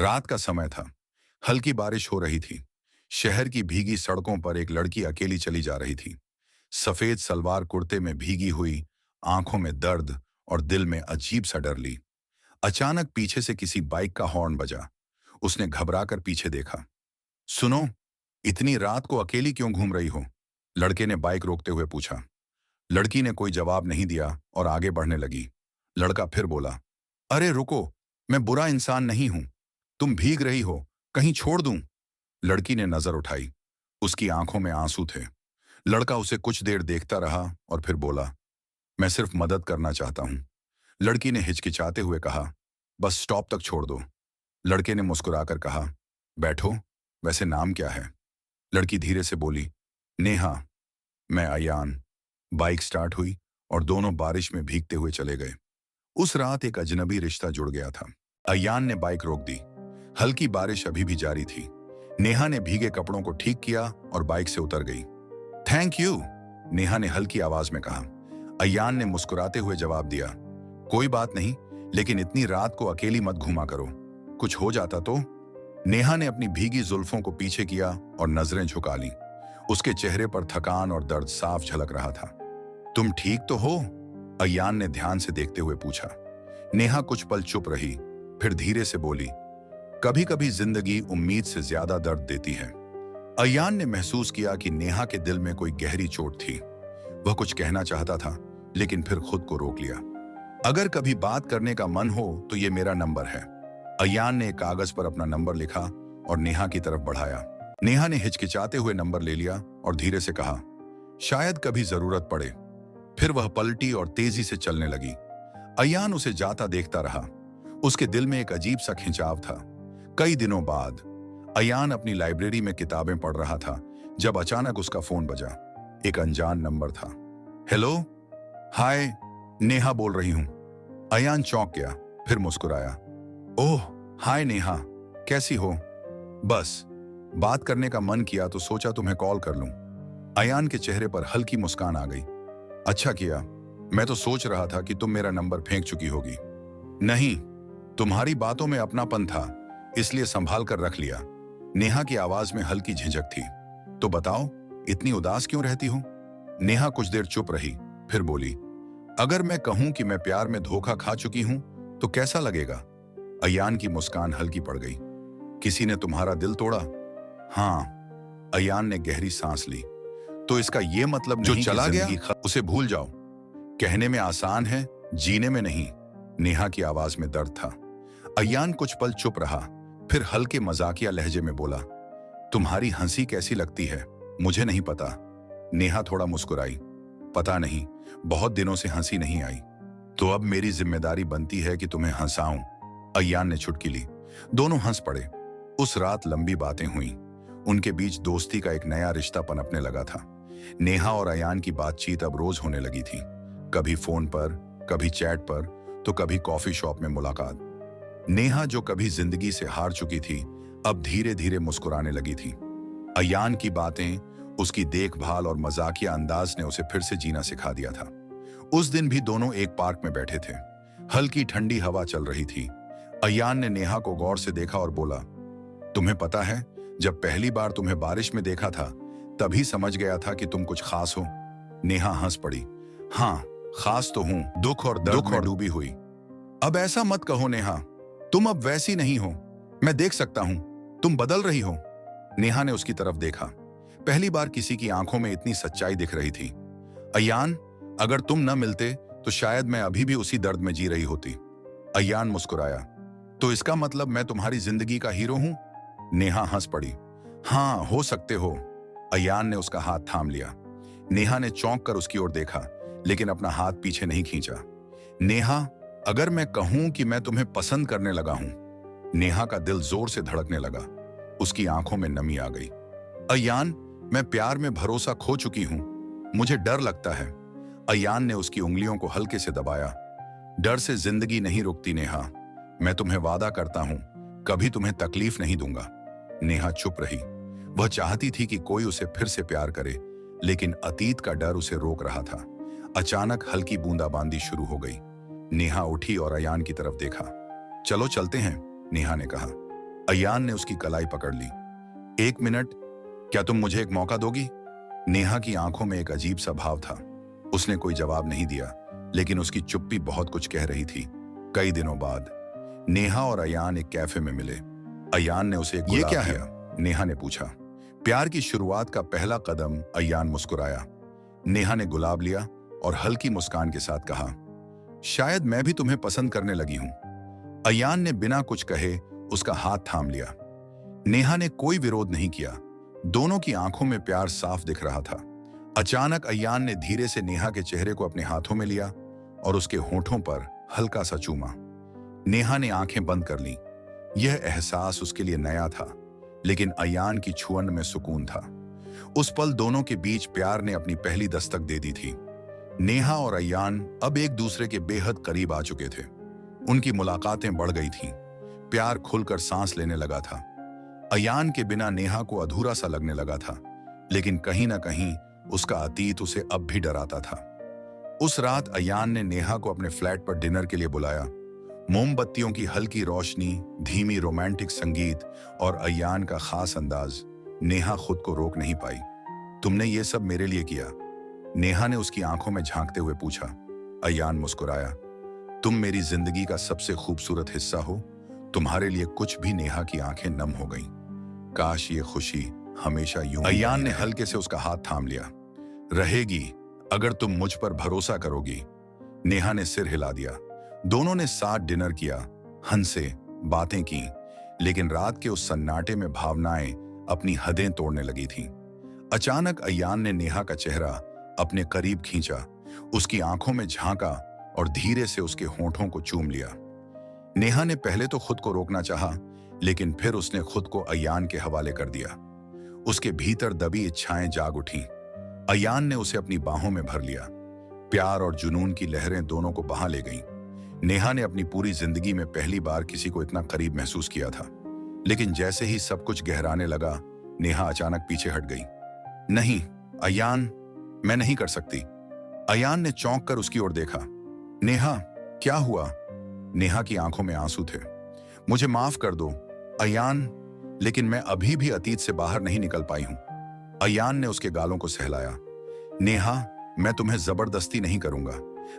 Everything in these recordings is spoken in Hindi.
रात का समय था। हल्की बारिश हो रही थी। शहर की भीगी सड़कों पर एक लड़की अकेली चली जा रही थी। सफेद सलवार कुर्ते में भीगी हुई, आंखों में दर्द और दिल में अजीब सा डर ली। अचानक पीछे से किसी बाइक का हॉर्न बजा। उसने घबराकर पीछे देखा। सुनो, इतनी रात को अकेली क्यों घूम रही हो? लड़के ने बाइक रोकते हुए पूछा। लड़की ने कोई जवाब नहीं दिया और आगे बढ़ने लगी। लड़का फिर बोला, अरे रुको, मैं बुरा इंसान नहीं हूं। तुम भीग रही हो, कहीं छोड़ दूं? लड़की ने नजर उठाई। उसकी आंखों में आंसू थे। लड़का उसे कुछ देर देखता रहा और फिर बोला, मैं सिर्फ मदद करना चाहता हूं। लड़की ने हिचकिचाते हुए कहा, बस स्टॉप तक छोड़ दो। लड़के ने मुस्कुराकर कहा, बैठो, वैसे नाम क्या है? लड़की धीरे से बोली, नेहा। मैं अयान। बाइक स्टार्ट हुई और दोनों बारिश में भीगते हुए चले गए। उस रात एक अजनबी रिश्ता जुड़ गया था। अयान ने बाइक रोक दी। हल्की बारिश अभी भी जारी थी। नेहा ने भीगे कपड़ों को ठीक किया और बाइक से उतर गई। थैंक यू, नेहा ने हल्की आवाज में कहा। अयान ने मुस्कुराते हुए जवाब दिया, कोई बात नहीं, लेकिन इतनी रात को अकेली मत घूमा करो। कुछ हो जाता तो? नेहा ने अपनी भीगी जुल्फों को पीछे किया और नजरें झुका लीं। उसके चेहरे पर थकान और दर्द साफ झलक रहा था। तुम ठीक तो हो? अयान ने ध्यान से देखते हुए पूछा। नेहा कुछ पल चुप रही, फिर धीरे से बोली, कभी कभी जिंदगी उम्मीद से ज्यादा दर्द देती है। अयान ने महसूस किया कि नेहा के दिल में कोई गहरी चोट थी। वह कुछ कहना चाहता था, लेकिन फिर खुद को रोक लिया। अगर कभी बात करने का मन हो तो ये मेरा नंबर है। अयान ने एक कागज पर अपना नंबर लिखा और नेहा की तरफ बढ़ाया। नेहा ने हिचकिचाते हुए नंबर ले लिया और धीरे से कहा, शायद कभी जरूरत पड़े। फिर वह पलटी और तेजी से चलने लगी। अयान उसे जाता देखता रहा। उसके दिल में एक अजीब सा खिंचाव था। कई दिनों बाद अयान अपनी लाइब्रेरी में किताबें पढ़ रहा था जब अचानक उसका फोन बजा। एक अनजान नंबर था। हेलो, हाय, नेहा बोल रही हूं। अयान चौंक गया, फिर मुस्कुराया। ओह, हाय नेहा, कैसी हो? बस बात करने का मन किया तो सोचा तुम्हें कॉल कर लूं। अयान के चेहरे पर हल्की मुस्कान आ गई। अच्छा किया, मैं तो सोच रहा था कि तुम मेरा नंबर फेंक चुकी होगी। नहीं, तुम्हारी बातों में अपनापन था, इसलिए संभाल कर रख लिया। नेहा की आवाज में हल्की झिझक थी। तो बताओ, इतनी उदास क्यों रहती हो? नेहा कुछ देर चुप रही, फिर बोली, अगर मैं कहूं कि मैं प्यार में धोखा खा चुकी हूं तो कैसा लगेगा? अयान की मुस्कान हल्की पड़ गई। किसी ने तुम्हारा दिल तोड़ा? हाँ। अयान ने गहरी सांस ली। तो इसका यह मतलब नहीं जो चला गया उसे भूल जाओ। कहने में आसान है, जीने में नहीं। नेहा की आवाज में दर्द था। अयान कुछ पल चुप रहा, फिर हल्के मजाकिया लहजे में बोला, तुम्हारी हंसी कैसी लगती है? मुझे नहीं पता। नेहा थोड़ा मुस्कुराई। पता नहीं, बहुत दिनों से हंसी नहीं आई। तो अब मेरी जिम्मेदारी बनती है कि तुम्हें हंसाऊं। अयान ने चुटकी ली। दोनों हंस पड़े। उस रात लंबी बातें हुई। उनके बीच दोस्ती का एक नया रिश्ता पनपने लगा था। नेहा और अयान की बातचीत अब रोज होने लगी थी। कभी फोन पर, कभी चैट पर, तो कभी कॉफी शॉप में मुलाकात। नेहा जो कभी जिंदगी से हार चुकी थी, अब धीरे धीरे मुस्कुराने लगी थी। अयान की बातें, उसकी देखभाल और मजाकिया अंदाज ने उसे फिर से जीना सिखा दिया था। उस दिन भी दोनों एक पार्क में बैठे थे। हल्की ठंडी हवा चल रही थी। अयान ने नेहा को गौर से देखा और बोला, तुम्हें पता है, जब पहली बार तुम्हें बारिश में देखा था तभी समझ गया था कि तुम कुछ खास हो। नेहा हंस पड़ी। हाँ, खास तो हूं, दुख और दर्द में डूबी हुई। अब ऐसा मत कहो नेहा, तुम अब वैसी नहीं हो। मैं देख सकता हूं, तुम बदल रही हो। नेहा ने उसकी तरफ देखा। पहली बार किसी की आंखों में इतनी सच्चाई दिख रही थी। अयान, अगर तुम न मिलते तो शायद मैं अभी भी उसी दर्द में जी रही होती। अयान मुस्कुराया। तो इसका मतलब मैं तुम्हारी जिंदगी का हीरो हूं? नेहा हंस पड़ी। हाँ, हो सकते हो। अयान ने उसका हाथ थाम लिया। नेहा ने चौंक कर उसकी ओर देखा, लेकिन अपना हाथ पीछे नहीं खींचा। नेहा, अगर मैं कहूं कि मैं तुम्हें पसंद करने लगा हूं। नेहा का दिल जोर से धड़कने लगा। उसकी आंखों में नमी आ गई। अयान, मैं प्यार में भरोसा खो चुकी हूं। मुझे डर लगता है। अयान ने उसकी उंगलियों को हल्के से दबाया। डर से जिंदगी नहीं रुकती नेहा। मैं तुम्हें वादा करता हूं, कभी तुम्हें तकलीफ नहीं दूंगा। नेहा चुप रही। वह चाहती थी कि कोई उसे फिर से प्यार करे, लेकिन अतीत का डर उसे रोक रहा था। अचानक हल्की बूंदाबांदी शुरू हो गई। नेहा उठी और अयान की तरफ देखा। चलो चलते हैं, नेहा ने कहा। अयान ने उसकी कलाई पकड़ ली। 1 मिनट, क्या तुम मुझे एक मौका दोगी? नेहा की आंखों में एक अजीब सा भाव था। उसने कोई जवाब नहीं दिया, लेकिन उसकी चुप्पी बहुत कुछ कह रही थी। कई दिनों बाद नेहा और अयान एक कैफे में मिले। अयान ने उसे एक ये गुलाब क्या है? दिया। नेहा ने पूछा। प्यार की शुरुआत का पहला कदम। अयान मुस्कुराया। नेहा ने गुलाब लिया और हल्की मुस्कान के साथ कहा, शायद मैं भी तुम्हें पसंद करने लगी हूं। अयान ने बिना कुछ कहे उसका हाथ थाम लिया। नेहा ने कोई विरोध नहीं किया। दोनों की आंखों में प्यार साफ दिख रहा था। अचानक अयान ने धीरे से नेहा के चेहरे को अपने हाथों में लिया और उसके होठों पर हल्का सा चूमा। नेहा ने आंखें बंद कर लीं। यह एहसास उसके लिए नया था, लेकिन अयान की छुअन में सुकून था। उस पल दोनों के बीच प्यार ने अपनी पहली दस्तक दे दी थी। नेहा और अयान अब एक दूसरे के बेहद करीब आ चुके थे। उनकी मुलाकातें बढ़ गई थीं। प्यार खुलकर सांस लेने लगा था। अयान के बिना नेहा को अधूरा सा लगने लगा था, लेकिन कहीं ना कहीं उसका अतीत उसे अब भी डराता था। उस रात अयान ने नेहा को अपने फ्लैट पर डिनर के लिए बुलाया। मोमबत्तियों की हल्की रोशनी, धीमी रोमांटिक संगीत और अयान का खास अंदाज। नेहा खुद को रोक नहीं पाई। तुमने ये सब मेरे लिए किया? नेहा ने उसकी आंखों में झांकते हुए पूछा। अयान मुस्कुराया। तुम मेरी जिंदगी का सबसे खूबसूरत हिस्सा हो। तुम्हारे लिए कुछ भी। नेहा की आंखें नम हो गईं। काश ये खुशी हमेशा यूं। अयान ने हल्के से उसका हाथ थाम लिया। रहेगी, अगर तुम मुझ पर भरोसा करोगी। नेहा ने सिर हिला दिया। दोनों ने साथ डिनर किया, हंसे, बातें की, लेकिन रात के उस सन्नाटे में भावनाएं अपनी हदें तोड़ने लगी थीं। अचानक अयान ने नेहा का चेहरा अपने करीब खींचा, उसकी आंखों में झांका और धीरे से उसके होठों को चूम लिया। नेहा ने पहले तो खुद को रोकना चाहा, लेकिन फिर उसने खुद को अयान के हवाले कर दिया। उसके भीतर दबी इच्छाएं जाग उठीं। अयान ने उसे अपनी बाहों में भर लिया। प्यार और जुनून की लहरें दोनों को बहा ले गईं। नेहा ने अपनी पूरी जिंदगी में पहली बार किसी को इतना करीब महसूस किया था, लेकिन जैसे ही सब कुछ गहराने लगा, नेहा अचानक पीछे हट गई। नहीं अयान, मैं नहीं कर सकती। अयान ने चौंक कर उसकी ओर देखा। नेहा, क्या हुआ? नेहा की आंखों में आंसू थे। मुझे माफ कर दो अयान, लेकिन मैं अभी भी अतीत से बाहर नहीं निकल पाई हूं। अयान ने उसके गालों को सहलाया। नेहा, मैं तुम्हें जबरदस्ती नहीं करूंगा।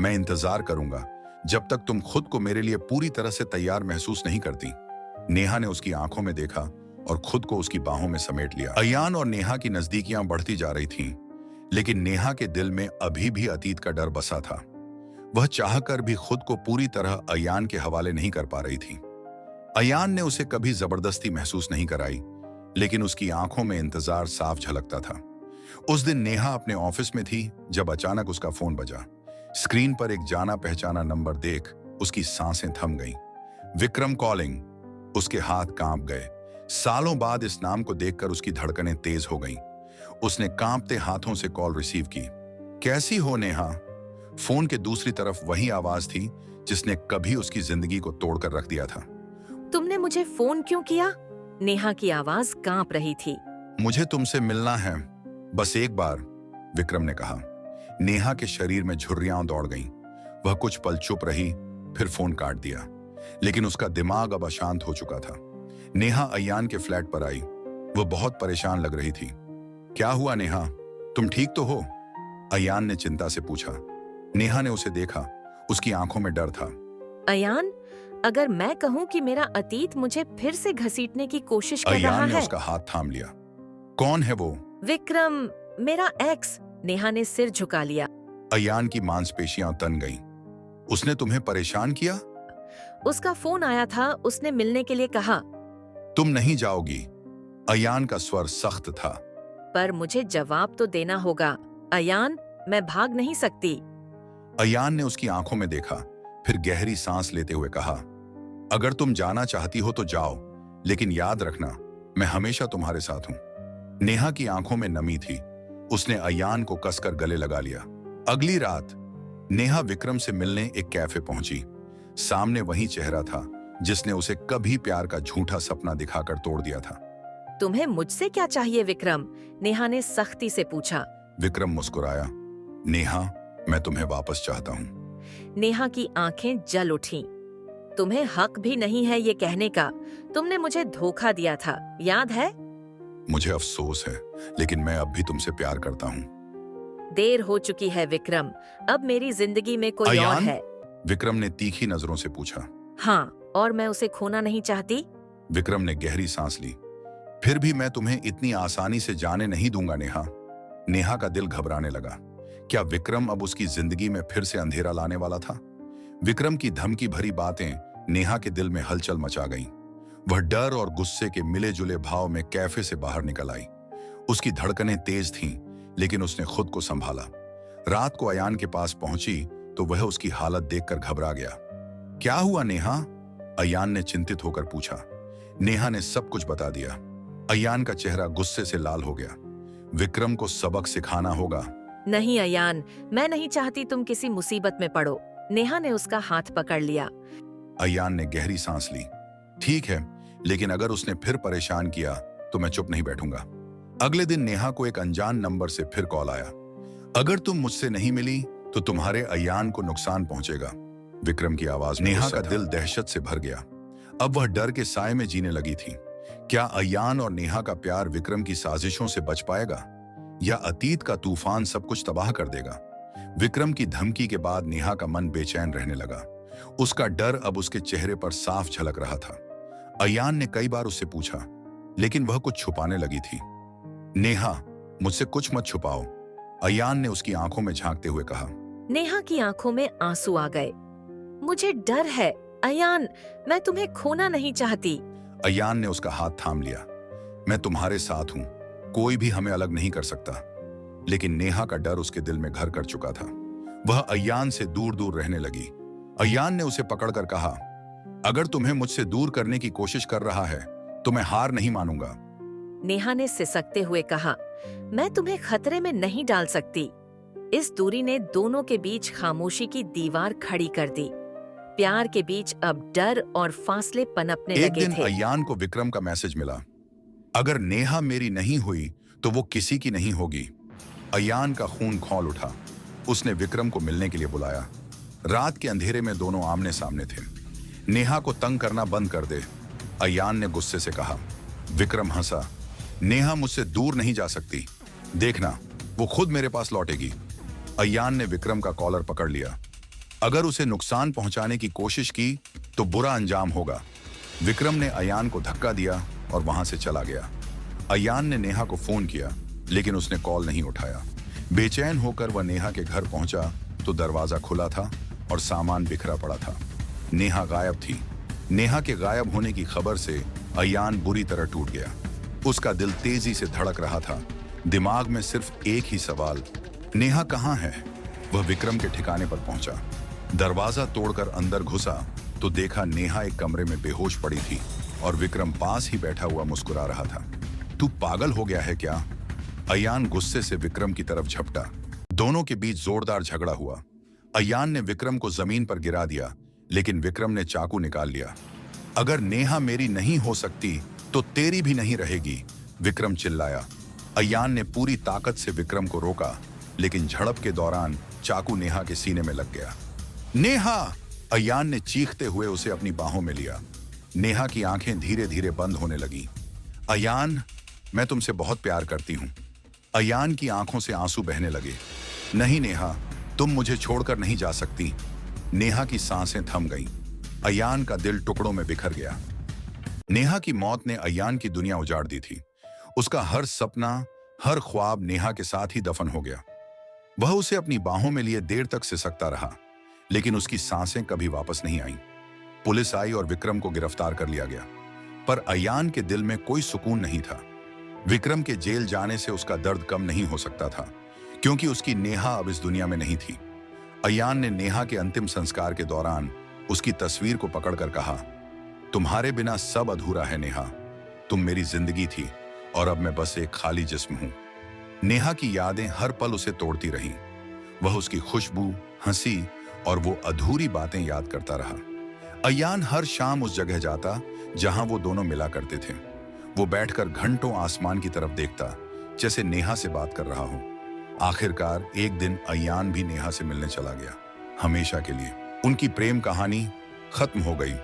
मैं इंतजार करूंगा जब तक तुम खुद को मेरे लिए पूरी तरह से तैयार महसूस नहीं करती। नेहा ने उसकी आंखों में देखा और खुद को उसकी बाहों में समेट लिया। अयान और नेहा की नजदीकियां बढ़ती जा रही थीं, लेकिन नेहा के दिल में अभी भी अतीत का डर बसा था। वह चाहकर भी खुद को पूरी तरह अयान के हवाले नहीं कर पा रही थी। अयान ने उसे कभी जबरदस्ती महसूस नहीं कराई, लेकिन उसकी आंखों में इंतजार साफ झलकता था। उस दिन नेहा अपने ऑफिस में थी जब अचानक उसका फोन बजा। स्क्रीन पर एक जाना पहचाना नंबर देख उसकी सांसें थम गईं। विक्रम कॉलिंग। उसके हाथ कांप गए। सालों बाद इस नाम को देखकर उसकी धड़कनें तेज हो गईं। उसने कांपते हाथों से कॉल रिसीव की। कैसी हो नेहा? फोन के दूसरी तरफ वही आवाज थी जिसने कभी उसकी जिंदगी को तोड़कर रख दिया था। तुमने मुझे फोन क्यों किया? नेहा की आवाज कांप रही थी। मुझे तुमसे मिलना है, बस एक बार, विक्रम ने कहा। नेहा के शरीर में झुर्रियां दौड़ गईं। वह कुछ पल चुप रही, फिर फोन काट दिया, लेकिन उसका दिमाग अब अशांत हो चुका था। नेहा अयान के फ्लैट पर आई। वह बहुत परेशान लग रही थी। क्या हुआ नेहा, तुम ठीक तो हो? अयान ने चिंता से पूछा। नेहा ने उसे देखा। उसकी आंखों में डर था। अयान, अगर मैं कहूँ कि मेरा अतीत मुझे फिर से घसीटने की कोशिश कर रहा अयान ने है। उसका हाथ थाम लिया। कौन है वो? विक्रम, मेरा एक्स। नेहा ने सिर झुका लिया। अयान की मांसपेशियां तन गईं। उसने तुम्हें परेशान किया? उसका फोन आया था, उसने मिलने के लिए कहा। तुम नहीं जाओगी? अयान का स्वर सख्त था। पर मुझे जवाब तो देना होगा। अयान, मैं भाग नहीं सकती। अयान ने उसकी आंखों में देखा, फिर गहरी सांस लेते हुए कहा, अगर तुम जाना चाहती हो तो जाओ, लेकिन याद रखना, मैं हमेशा तुम्हारे साथ हूं। नेहा की आंखों में नमी थी। उसने अयान को कसकर गले लगा लिया। अगली रात नेहा विक्रम से मिलने एक कैफे पहुंची। सामने वही चेहरा था जिसने उसे कभी प्यार का झूठा सपना दिखाकर तोड़ दिया था। तुम्हें मुझसे क्या चाहिए विक्रम? नेहा ने सख्ती से पूछा। विक्रम मुस्कुराया। नेहा, मैं तुम्हें वापस चाहता हूं। नेहा की आंखें जल उठीं। तुम्हें हक भी नहीं है ये कहने का। तुमने मुझे धोखा दिया था, याद है? मुझे अफसोस है, लेकिन मैं अब भी तुमसे प्यार करता हूँ। देर हो चुकी है विक्रम, अब मेरी जिंदगी में कोई और अयान? है। विक्रम ने तीखी नजरों से पूछा। हाँ, और मैं उसे खोना नहीं चाहती। विक्रम ने गहरी सांस ली। फिर भी मैं तुम्हें इतनी आसानी से जाने नहीं दूंगा नेहा। नेहा का दिल घबराने लगा। क्या विक्रम अब उसकी जिंदगी में फिर से अंधेरा लाने वाला था? विक्रम की धमकी भरी बातें नेहा के दिल में हलचल मचा गईं। वह डर और गुस्से के मिले जुले भाव में कैफे से बाहर निकल आई। उसकी धड़कनें तेज थीं, लेकिन उसने खुद को संभाला। रात को अयान के पास पहुंची तो वह उसकी हालत देखकर घबरा गया। क्या हुआ नेहा? अयान ने चिंतित होकर पूछा। नेहा ने सब कुछ बता दिया। अयान का चेहरा गुस्से से लाल हो गया। विक्रम को सबक सिखाना होगा। नहीं अयान, मैं नहीं चाहती तुम किसी मुसीबत में पड़ो। नेहा ने उसका हाथ पकड़ लिया। अयान ने गहरी सांस ली। ठीक है, लेकिन अगर उसने फिर परेशान किया तो मैं चुप नहीं बैठूंगा। अगले दिन नेहा को एक अनजान नंबर से फिर कॉल आया। अगर तुम मुझसे नहीं मिली तो तुम्हारे अयान को नुकसान पहुंचेगा। विक्रम की आवाज में नेहा का दिल दहशत से भर गया। अब वह डर के साए में जीने लगी थी। क्या अयान और नेहा का प्यार विक्रम की साजिशों से बच पाएगा, या अतीत का तूफान सब कुछ तबाह कर देगा? विक्रम की धमकी के बाद नेहा का मन बेचैन रहने लगा। उसका डर अब उसके चेहरे पर साफ झलक रहा था। अयान ने कई बार उससे पूछा, लेकिन वह कुछ छुपाने लगी थी। नेहा, मुझसे कुछ मत छुपाओ, अयान ने उसकी आंखों में झांकते हुए कहा। नेहा की आंखों में आंसू आ गए। मुझे डर है अयान, मैं तुम्हें खोना नहीं चाहती। अयान ने उसका हाथ थाम लिया। मैं तुम्हारे साथ हूं, कोई भी हमें अलग नहीं कर सकता। लेकिन नेहा का डर उसके दिल में घर कर चुका था। वह अयान से दूर दूर रहने लगी। अयान ने उसे पकड़कर कहा, अगर तुम्हें मुझसे दूर करने की कोशिश कर रहा है तो मैं हार नहीं मानूंगा। नेहा ने सिसकते हुए कहा, मैं तुम्हें खतरे में नहीं डाल सकती। इस दूरी ने दोनों के बीच खामोशी की दीवार खड़ी कर दी। प्यार के बीच अब डर और फासले पनपने एक लगे दिन थे। अयान को विक्रम का मैसेज मिला, अगर नेहा मेरी नहीं हुई तो वो किसी की नहीं होगी। अयान का खून खौल उठा। उसने विक्रम को मिलने के लिए बुलाया। रात के अंधेरे में दोनों आमने सामने थे। नेहा को तंग करना बंद कर दे, अयान ने गुस्से से कहा। विक्रम हंसा। नेहा मुझसे दूर नहीं जा सकती, देखना वो खुद मेरे पास लौटेगी। अयान ने विक्रम का कॉलर पकड़ लिया। अगर उसे नुकसान पहुंचाने की कोशिश की तो बुरा अंजाम होगा। विक्रम ने अयान को धक्का दिया और वहां से चला गया। अयान ने नेहा को फोन किया, लेकिन उसने कॉल नहीं उठाया। बेचैन होकर वह नेहा के घर पहुंचा तो दरवाजा खुला था और सामान बिखरा पड़ा था। नेहा गायब थी। नेहा के गायब होने की खबर से अयान बुरी तरह टूट गया। उसका दिल तेजी से धड़क रहा था। दिमाग में सिर्फ एक ही सवाल, नेहा कहाँ है? वह विक्रम के ठिकाने पर पहुंचा। दरवाजा तोड़कर अंदर घुसा तो देखा नेहा एक कमरे में बेहोश पड़ी थी और विक्रम पास ही बैठा हुआ मुस्कुरा रहा था। तू पागल हो गया है क्या? अयान गुस्से से विक्रम की तरफ झपटा। दोनों के बीच जोरदार झगड़ा हुआ। अयान ने विक्रम को जमीन पर गिरा दिया, लेकिन विक्रम ने चाकू निकाल लिया। अगर नेहा मेरी नहीं हो सकती तो तेरी भी नहीं रहेगी, विक्रम चिल्लाया। अयान ने पूरी ताकत से विक्रम को रोका, लेकिन झड़प के दौरान चाकू नेहा के सीने में लग गया। नेहा! अयान ने चीखते हुए उसे अपनी बाहों में लिया। नेहा की आंखें धीरे धीरे बंद होने लगी। अयान, मैं तुमसे बहुत प्यार करती हूं। अयान की आंखों से आंसू बहने लगे। नहीं नेहा, तुम मुझे छोड़कर नहीं जा सकती। नेहा की सांसें थम गईं। अयान का दिल टुकड़ों में बिखर गया। नेहा की मौत ने अयान की दुनिया उजाड़ दी थी। उसका हर सपना, हर ख्वाब नेहा के साथ ही दफन हो गया। वह उसे अपनी बाहों में लिए देर तक सिसकता रहा, लेकिन उसकी सांसें कभी वापस नहीं आईं। पुलिस आई और विक्रम को गिरफ्तार कर लिया गया, पर अयान के दिल में कोई सुकून नहीं था। विक्रम के जेल जाने से उसका दर्द कम नहीं हो सकता था, क्योंकि उसकी नेहा अब इस दुनिया में नहीं थी। अयान ने नेहा के अंतिम संस्कार के दौरान उसकी तस्वीर को पकड़कर कहा, तुम्हारे बिना सब अधूरा है नेहा। तुम मेरी जिंदगी थी और अब मैं बस एक खाली जिस्म हूं। नेहा की यादें हर पल उसे तोड़ती रहीं। वह उसकी खुशबू, हंसी और वो अधूरी बातें याद करता रहा। अयान हर शाम उस जगह जाता जहां वो दोनों मिला करते थे। वो बैठकर घंटों आसमान की तरफ देखता, जैसे नेहा से बात कर रहा हो। आखिरकार एक दिन अयान भी नेहा से मिलने चला गया, हमेशा के लिए। उनकी प्रेम कहानी खत्म हो गई।